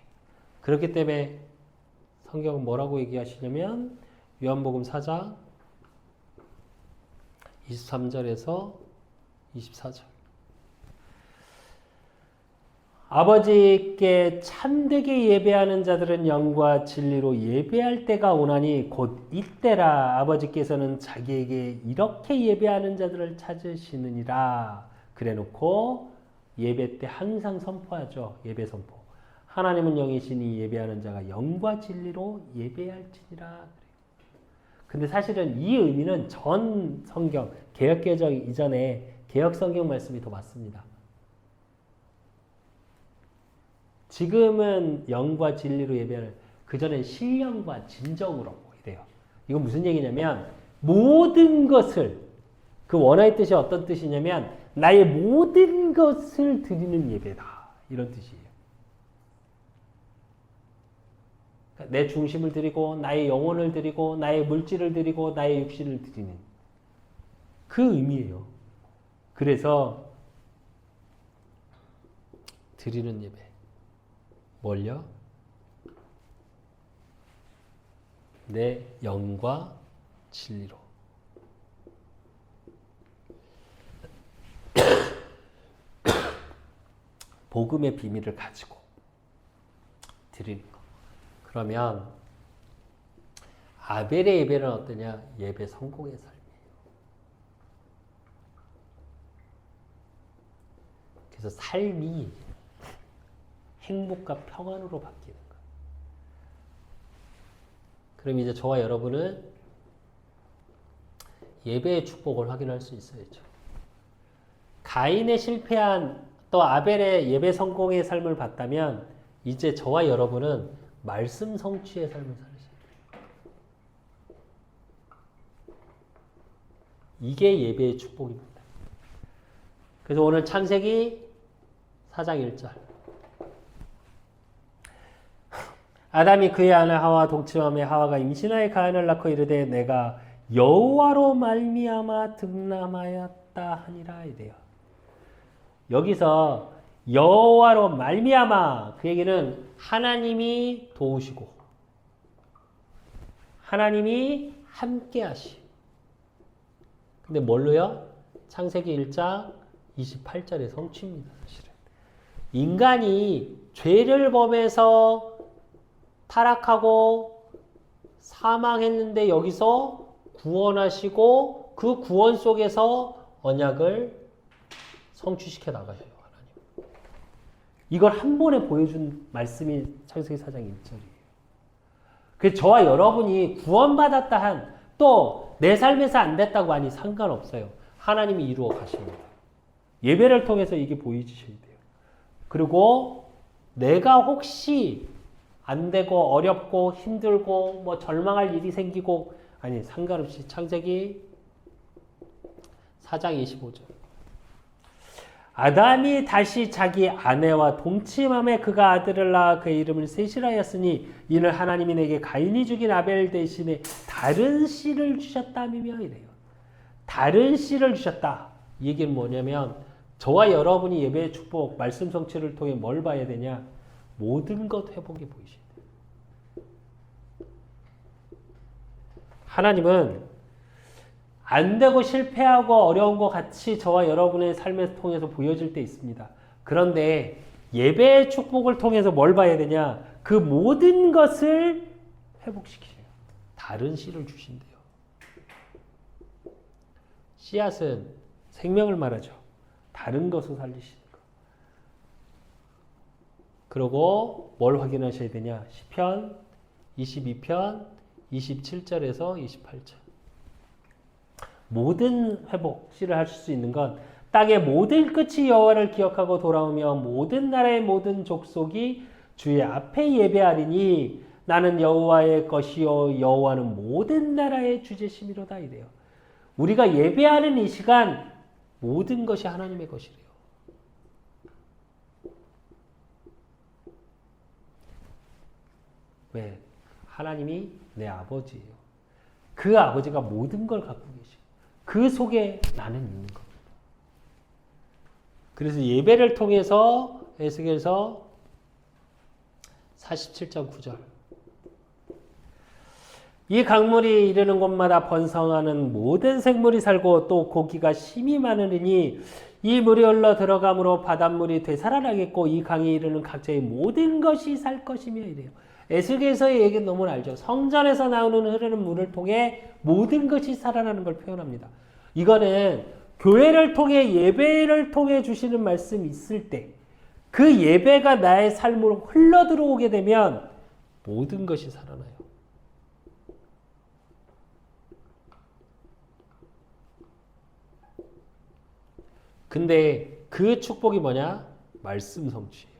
그렇기 때문에 성경은 뭐라고 얘기하시냐면 요한복음 4장 23절에서 24절 아버지께 참되게 예배하는 자들은 영과 진리로 예배할 때가 오나니 곧 이때라. 아버지께서는 자기에게 이렇게 예배하는 자들을 찾으시느니라. 그래놓고 예배 때 항상 선포하죠. 예배 선포. 하나님은 영이시니 예배하는 자가 영과 진리로 예배할지니라. 근데 사실은 이 의미는 전 성경, 개역개정 이전에 개역 성경 말씀이 더 맞습니다. 지금은 영과 진리로 예배하는, 그전엔 신령과 진정으로 이래요. 이건 무슨 얘기냐면 모든 것을, 그 원어의 뜻이 어떤 뜻이냐면 나의 모든 것을 드리는 예배다. 이런 뜻이에요. 그러니까 내 중심을 드리고 나의 영혼을 드리고 나의 물질을 드리고 나의 육신을 드리는 그 의미예요. 그래서 드리는 예배. 뭘요? 내 영과 진리로. 복음의 비밀을 가지고 드리는 거. 그러면 아벨의 예배는 어떠냐? 예배 성공의 삶이에요. 그래서 삶이 행복과 평안으로 바뀌는 거예요. 그럼 이제 저와 여러분은 예배의 축복을 확인할 수 있어야죠. 가인의 실패한 또 아벨의 예배 성공의 삶을 봤다면 이제 저와 여러분은 말씀 성취의 삶을 살으셔야 돼요. 이게 예배의 축복입니다. 그래서 오늘 창세기 4장 1절 아담이 그의 아내 하와와 동침하며 하와가 임신하여 가인을 낳고 이르되 내가 여호와로 말미암아 득남하였다 하니라 이래요. 여기서 여호와로 말미암아 그 얘기는 하나님이 도우시고 하나님이 함께 하시. 근데 뭘로요? 창세기 1장 28절의 성취입니다. 사실은 인간이 죄를 범해서 타락하고 사망했는데 여기서 구원하시고 그 구원 속에서 언약을 성취시켜 나가셔요. 하나님. 이걸 한 번에 보여준 말씀이 창세기 4장 1절이에요. 그래서 저와 여러분이 구원받았다 한 또 내 삶에서 안 됐다고 하니 상관없어요. 하나님이 이루어 가십니다. 예배를 통해서 이게 보여지셔야 돼요. 그리고 내가 혹시 안 되고 어렵고 힘들고 뭐 절망할 일이 생기고 아니 상관없이 창세기 4장 25절 아담이 다시 자기 아내와 동침함에 그가 아들을 낳아 그의 이름을 셋이라 하였으니 이는 하나님이 내게 가인이 죽인 아벨 대신에 다른 씨를 주셨다며 이래요. 다른 씨를 주셨다. 이 얘기는 뭐냐면 저와 여러분이 예배의 축복, 말씀 성취를 통해 뭘 봐야 되냐? 모든 것 회복이 보이셔야 돼요. 하나님은 안 되고 실패하고 어려운 것 같이 저와 여러분의 삶을 통해서 보여질 때 있습니다. 그런데 예배의 축복을 통해서 뭘 봐야 되냐? 그 모든 것을 회복시키세요. 다른 씨를 주신대요. 씨앗은 생명을 말하죠. 다른 것을 살리시는 거. 그리고 뭘 확인하셔야 되냐? 시편 22편 27절에서 28절. 모든 회복, 씨를 하실 수 있는 건 땅의 모든 끝이 여호와를 기억하고 돌아오며 모든 나라의 모든 족속이 주의 앞에 예배하리니 나는 여호와의 것이요 여호와는 모든 나라의 주제심이로다 이래요. 우리가 예배하는 이 시간 모든 것이 하나님의 것이래요. 왜? 하나님이 내 아버지예요. 그 아버지가 모든 걸 갖고 계시고 그 속에 나는 있는 겁니다. 그래서 예배를 통해서 에스겔서 47장 9절 이 강물이 이르는 곳마다 번성하는 모든 생물이 살고 또 고기가 심이 많으니 이 물이 흘러 들어감으로 바닷물이 되살아나겠고 이 강이 이르는 각자의 모든 것이 살 것이며 이래요. 에스겔서의 얘기는 너무 알죠. 성전에서 나오는 흐르는 물을 통해 모든 것이 살아나는 걸 표현합니다. 이거는 교회를 통해 예배를 통해 주시는 말씀이 있을 때 그 예배가 나의 삶으로 흘러 들어오게 되면 모든 것이 살아나요. 근데 그 축복이 뭐냐? 말씀 성취예요.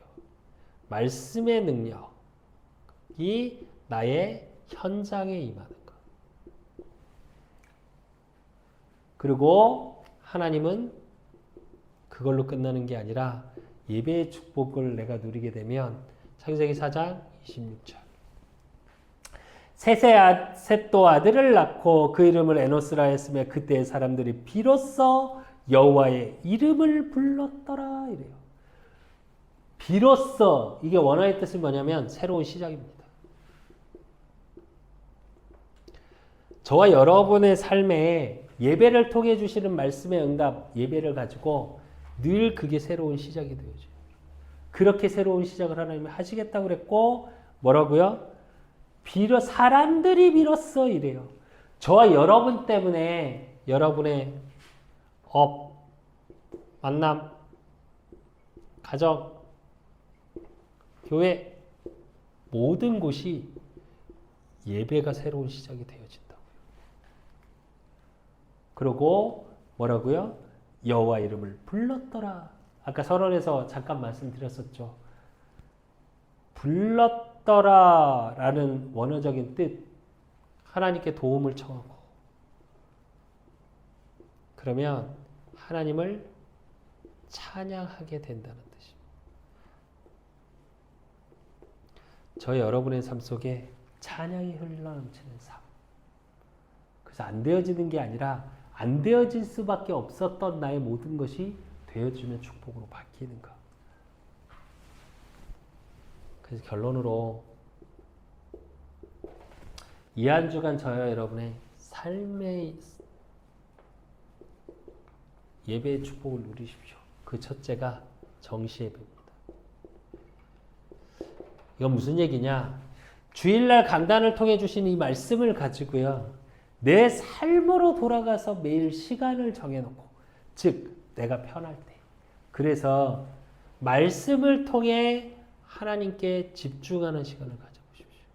말씀의 능력이 나의 현장에 임하는 것. 그리고 하나님은 그걸로 끝나는 게 아니라 예배의 축복을 내가 누리게 되면 창세기 4장 26절 셋도 아들을 낳고 그 이름을 에노스라 했으며 그때 사람들이 비로소 여호와의 이름을 불렀더라 이래요. 비로소 이게 원어의 뜻은 뭐냐면 새로운 시작입니다. 저와 여러분의 삶에 예배를 통해 주시는 말씀의 응답, 예배를 가지고 늘 그게 새로운 시작이 되어져요. 그렇게 새로운 시작을 하나님이 하시겠다고 그랬고 뭐라고요? 사람들이 빌었어 이래요. 저와 여러분 때문에 여러분의 업, 만남, 가정, 교회 모든 곳이 예배가 새로운 시작이 되어진다고요. 그리고 뭐라고요? 여호와 이름을 불렀더라. 아까 서론에서 잠깐 말씀드렸었죠. 불렀더라라는 원어적인 뜻, 하나님께 도움을 청하고 그러면 하나님을 찬양하게 된다는 뜻입니다. 저 여러분의 삶 속에 찬양이 흘러넘치는 삶. 그래서 안 되어지는 게 아니라 안 되어질 수밖에 없었던 나의 모든 것이 되어지면 축복으로 바뀌는 것. 그래서 결론으로 이 한 주간 저와 여러분의 삶의 예배의 축복을 누리십시오. 그 첫째가 정시 예배입니다. 이건 무슨 얘기냐? 주일날 강단을 통해 주신 이 말씀을 가지고요. 내 삶으로 돌아가서 매일 시간을 정해놓고 즉 내가 편할 때 그래서 말씀을 통해 하나님께 집중하는 시간을 가져보십시오.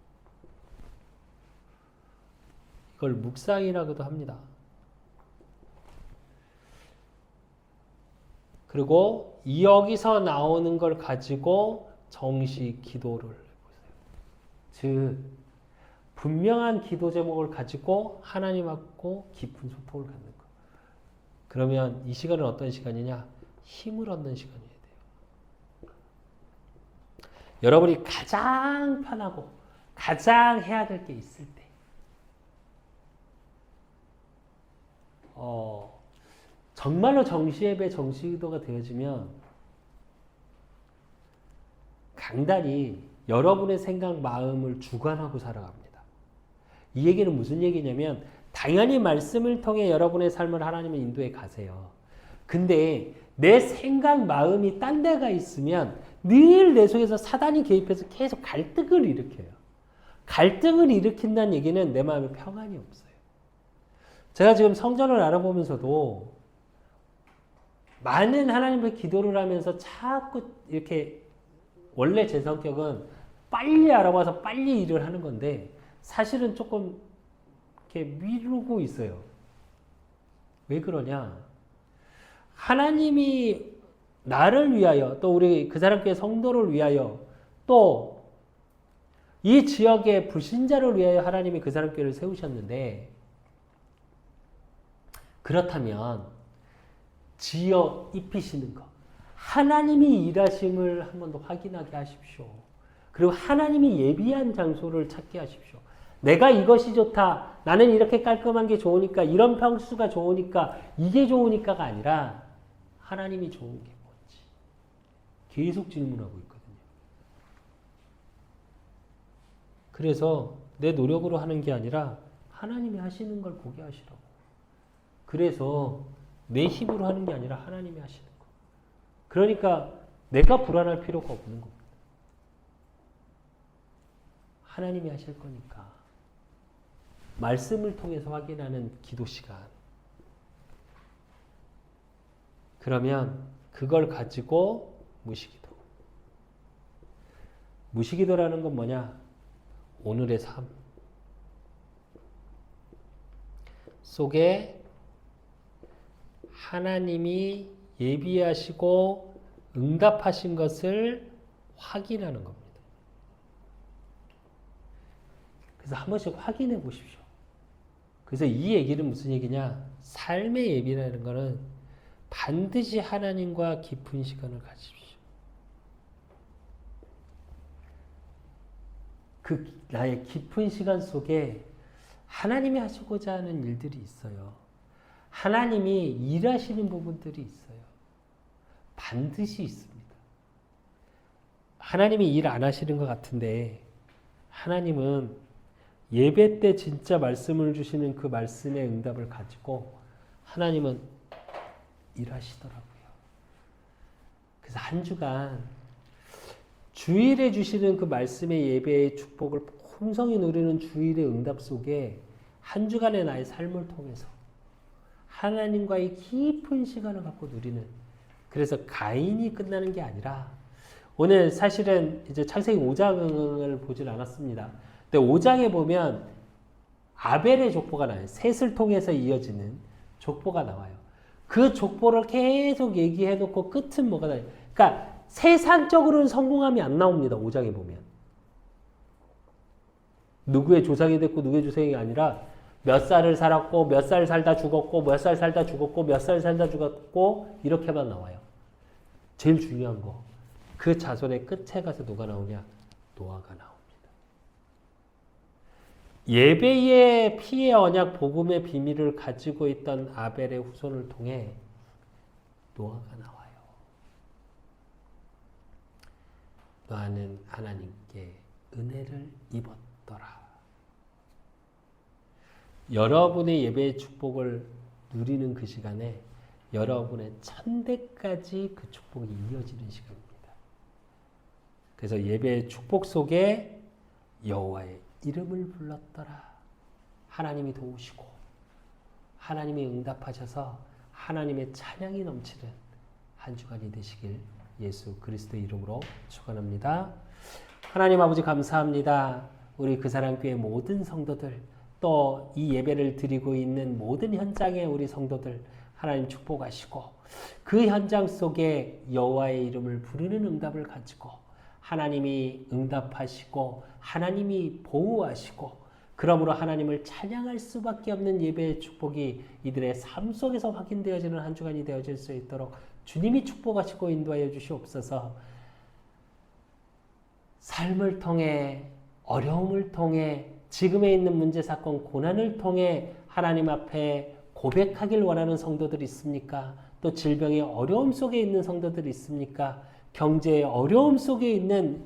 이걸 묵상이라고도 합니다. 그리고 여기서 나오는 걸 가지고 정시 기도를 해보세요. 즉 분명한 기도 제목을 가지고 하나님하고 깊은 소통을 갖는 것. 그러면 이 시간은 어떤 시간이냐? 힘을 얻는 시간이어야 돼요. 여러분이 가장 편하고 가장 해야 될 게 있을 때 정말로 정시예배, 정시기도가 되어지면 강단이 여러분의 생각, 마음을 주관하고 살아갑니다. 이 얘기는 무슨 얘기냐면 당연히 말씀을 통해 여러분의 삶을 하나님의 인도에 가세요. 근데 내 생각, 마음이 딴 데가 있으면 늘 내 속에서 사단이 개입해서 계속 갈등을 일으켜요. 갈등을 일으킨다는 얘기는 내 마음에 평안이 없어요. 제가 지금 성전을 알아보면서도 많은 하나님께 기도를 하면서 자꾸 이렇게 원래 제 성격은 빨리 알아봐서 빨리 일을 하는 건데 사실은 조금 이렇게 미루고 있어요. 왜 그러냐? 하나님이 나를 위하여 또 우리 그 사람께 성도를 위하여 또 이 지역의 불신자를 위하여 하나님이 그 사람께를 세우셨는데 그렇다면 지어 입히시는 것 하나님이 일하심을 한 번 더 확인하게 하십시오. 그리고 하나님이 예비한 장소를 찾게 하십시오. 내가 이것이 좋다. 나는 이렇게 깔끔한 게 좋으니까 이런 평수가 좋으니까 이게 좋으니까가 아니라 하나님이 좋은 게 뭔지 계속 질문하고 있거든요. 그래서 내 노력으로 하는 게 아니라 하나님이 하시는 걸 보게 하시라고. 그래서 내 힘으로 하는 게 아니라 하나님이 하시는 거. 그러니까 내가 불안할 필요가 없는 겁니다. 하나님이 하실 거니까. 말씀을 통해서 확인하는 기도 시간. 그러면 그걸 가지고 무시기도. 무시기도라는 건 뭐냐? 오늘의 삶 속에 하나님이 예비하시고 응답하신 것을 확인하는 겁니다. 그래서 한 번씩 확인해 보십시오. 그래서 이 얘기는 무슨 얘기냐? 삶의 예비라는 것은 반드시 하나님과 깊은 시간을 가지십시오. 그 나의 깊은 시간 속에 하나님이 하시고자 하는 일들이 있어요. 하나님이 일하시는 부분들이 있어요. 반드시 있습니다. 하나님이 일 안 하시는 것 같은데 하나님은 예배 때 진짜 말씀을 주시는 그 말씀의 응답을 가지고 하나님은 일하시더라고요. 그래서 한 주간 주일에 주시는 그 말씀의 예배의 축복을 풍성히 누리는 주일의 응답 속에 한 주간의 나의 삶을 통해서 하나님과의 깊은 시간을 갖고 누리는, 그래서 가인이 끝나는 게 아니라, 오늘 사실은 이제 창세기 5장을 보질 않았습니다. 근데 5장에 보면 아벨의 족보가 나와요. 셋을 통해서 이어지는 족보가 나와요. 그 족보를 계속 얘기해 놓고 끝은 뭐가 나요? 그러니까 세상적으로는 성공함이 안 나옵니다. 5장에 보면. 누구의 조상이 됐고 누구의 조상이 아니라 몇 살을 살았고 몇 살 살다 죽었고 몇 살 살다 죽었고 몇 살 살다 죽었고 이렇게만 나와요. 제일 중요한 거, 그 자손의 끝에 가서 누가 나오냐? 노아가 나옵니다. 예배의 피의 언약 복음의 비밀을 가지고 있던 아벨의 후손을 통해 노아가 나와요. 노아는 하나님께 은혜를 입었더라. 여러분의 예배의 축복을 누리는 그 시간에 여러분의 천대까지 그 축복이 이어지는 시간입니다. 그래서 예배의 축복 속에 여호와의 이름을 불렀더라. 하나님이 도우시고 하나님이 응답하셔서 하나님의 찬양이 넘치는 한 주간이 되시길 예수 그리스도의 이름으로 축원합니다. 하나님 아버지 감사합니다. 우리 그 사랑교회 모든 성도들, 또 이 예배를 드리고 있는 모든 현장의 우리 성도들 하나님 축복하시고, 그 현장 속에 여호와의 이름을 부르는 응답을 가지고 하나님이 응답하시고 하나님이 보호하시고, 그러므로 하나님을 찬양할 수밖에 없는 예배의 축복이 이들의 삶 속에서 확인되어지는 한 주간이 되어질 수 있도록 주님이 축복하시고 인도하여 주시옵소서. 삶을 통해, 어려움을 통해, 지금에 있는 문제, 사건, 고난을 통해 하나님 앞에 고백하길 원하는 성도들이 있습니까? 또 질병의 어려움 속에 있는 성도들이 있습니까? 경제의 어려움 속에 있는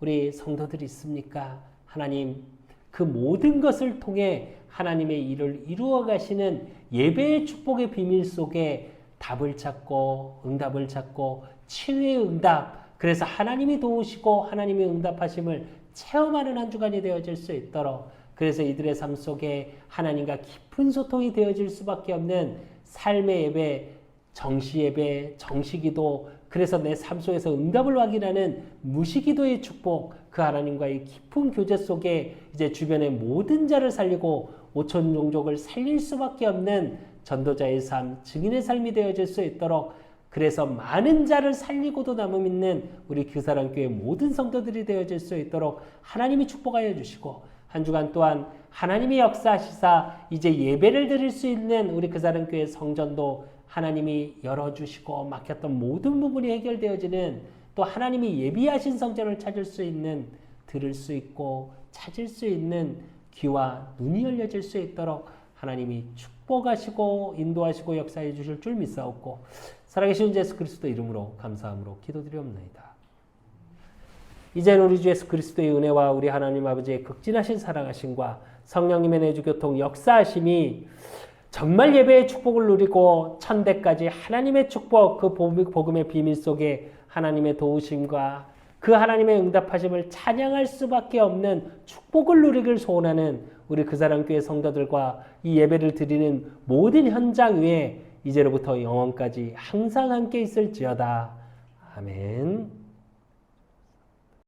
우리 성도들이 있습니까? 하나님, 그 모든 것을 통해 하나님의 일을 이루어 가시는 예배의 축복의 비밀 속에 답을 찾고 응답을 찾고 치유의 응답, 그래서 하나님이 도우시고 하나님의 응답하심을 체험하는 한 주간이 되어질 수 있도록, 그래서 이들의 삶 속에 하나님과 깊은 소통이 되어질 수밖에 없는 삶의 예배, 정시 예배, 정시기도, 그래서 내 삶 속에서 응답을 확인하는 무시기도의 축복, 그 하나님과의 깊은 교제 속에 이제 주변의 모든 자를 살리고 오천 종족을 살릴 수밖에 없는 전도자의 삶, 증인의 삶이 되어질 수 있도록, 그래서 많은 자를 살리고도 남음 있는 우리 규사랑교회 모든 성도들이 되어질 수 있도록 하나님이 축복하여 주시고, 한 주간 또한 하나님이 역사하시사 이제 예배를 드릴 수 있는 우리 규사랑교회 성전도 하나님이 열어주시고, 막혔던 모든 부분이 해결되어지는, 또 하나님이 예비하신 성전을 찾을 수 있는, 들을 수 있고 찾을 수 있는 귀와 눈이 열려질 수 있도록 하나님이 축복하시고 인도하시고 역사해 주실 줄 믿사옵고, 살아계신 예수 그리스도 이름으로 감사함으로 기도드리옵나이다. 이제는 우리 주 예수 그리스도의 은혜와 우리 하나님 아버지의 극진하신 사랑하심과 성령님의 내주교통 역사하심이 정말 예배의 축복을 누리고 천대까지 하나님의 축복, 그 복음의 비밀 속에 하나님의 도우심과 그 하나님의 응답하심을 찬양할 수밖에 없는 축복을 누리길 소원하는 우리 그 사랑교회 성도들과 이 예배를 드리는 모든 현장 위에 이제로부터 영원까지 항상 함께 있을지어다. 아멘.